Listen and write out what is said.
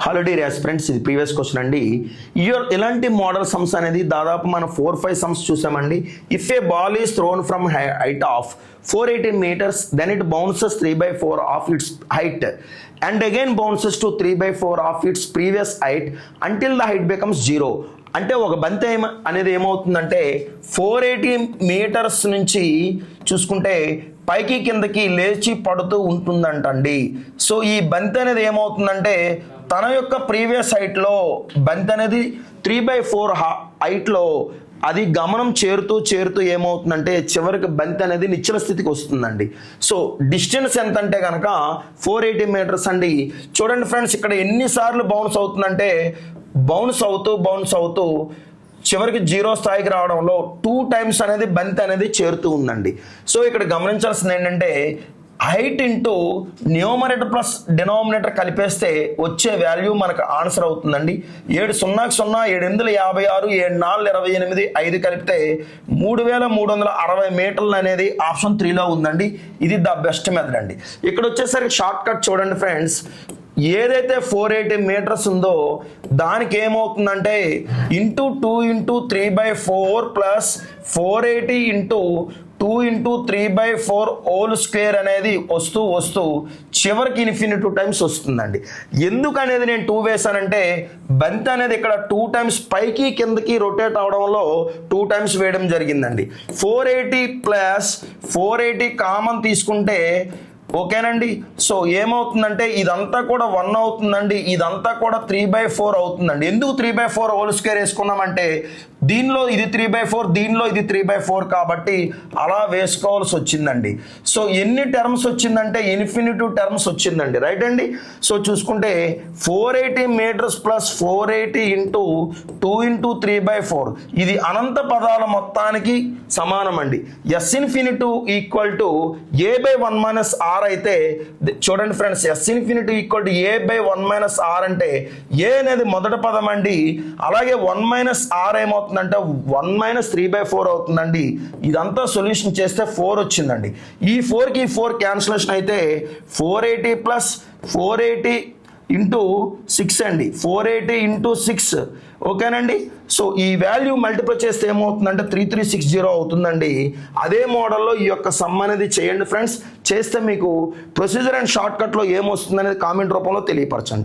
Hello dear aspirants, ఇది previous question అండి. ఇలాంటి మోడల్ సమ్స్ అనేది దాదాపు మనం 4-5 సమ్స్ చూసామండి. If A ball is throne from height of 480 meters, then it bounces 3/4 of its height and again bounces to 3/4 of its previous height until the height becomes 0. అంటే ఒక బంతి అనేది ఏమవుతుందంటే 480 meters నుంచి చూసుకుంటే పైకి కిందకి లేచి పడుతూ ఉంటుందంటండి. సో ఈ బంతి అనేది ఏమవుతుందంటే తన యొక్క ప్రీవియస్ హైట్లో బంతి అనేది 3/4 హైట్లో అది గమనం చేరుతూ ఏమవుతుందంటే చివరికి బంతి అనేది నిశ్చల స్థితికి వస్తుందండి. సో డిస్టెన్స్ ఎంత అంటే కనుక 480 meters అండి. చూడండి ఫ్రెండ్స్, ఇక్కడ ఎన్నిసార్లు బౌన్స్ అవుతుందంటే బౌన్స్ అవుతూ చివరికి 0 స్థాయికి రావడంలో 2 times అనేది బంతి అనేది చేరుతూ ఉందండి. సో ఇక్కడ గమనించాల్సింది ఏంటంటే height into numerator plus denominator కలిపేస్తే వచ్చే వాల్యూ మనకు ఆన్సర్ అవుతుందండి. 7 0 0 7 8 56 7 4 28 5 కలిపితే 3360 మీటర్లు అనేది ఆప్షన్ 3లో ఉందండి. ఇది ద బెస్ట్ మెథడ్ అండి. ఇక్కడ వచ్చేసరికి షార్ట్ కట్ చూడండి ఫ్రెండ్స్, ఏదైతే 480 meters ఉందో దానికి ఏమవుతుందంటే ఇంటూ 2 × 3/4 ప్లస్ 480 × 2 × 3/4 హోల్ స్క్వేర్ అనేది వస్తూ చివరికి ఇన్ఫినిటీ టైమ్స్ వస్తుందండి. ఎందుకు అనేది నేను 2 వేసానంటే బంతి అనేది ఇక్కడ 2 times పైకి కిందకి రొటేట్ అవడంలో 2 times వేయడం జరిగిందండి. 480 ప్లస్ 480 కామన్ తీసుకుంటే ఓకేనండి. సో ఏమవుతుందంటే ఇదంతా కూడా 1 అవుతుందండి, ఇదంతా కూడా 3/4 అవుతుందండి. ఎందుకు 3/4 హోల్ స్క్వేర్ వేసుకున్నామంటే దీనిలో ఇది 3/4, దీనిలో ఇది 3/4 కాబట్టి అలా వేసుకోవాల్సి వచ్చిందండి. సో ఎన్ని టర్మ్స్ వచ్చిందంటే ఇన్ఫినిటీ టర్మ్స్ వచ్చిందండి, రైట్ అండి. సో చూసుకుంటే 480 meters ప్లస్ 480 × 2 × 3/4 ఇది అనంత పదాల మొత్తానికి సమానం అండి. S infinity equal to a/1 - r అయితే చూడండి friends, S infinity equal to a/1 - r అంటే a అనేది మొదటి పదం అండి. అలాగే 1 - r ఏమవుతుందంటే 1 - 3/4 అవుతుందండి. ఇదంతా సొల్యూషన్ చేస్తే 4 వచ్చిందండి. ఈ 4కి 4 క్యాన్సిలేషన్ అయితే 480 ప్లస్ 480 × 6 అండి, 480 × 6 ఓకేనండి. సో ఈ వాల్యూ మల్టిప్లై చేస్తే ఏమవుతుందంటే 3360 అవుతుందండి. అదే మోడల్లో ఈ యొక్క సమ్ అనేది చేయండి ఫ్రెండ్స్. చేస్తే మీకు ప్రొసీజర్ అండ్ షార్ట్ కట్లో ఏమొస్తుంది అనేది కామెంట్ రూపంలో తెలియపరచండి.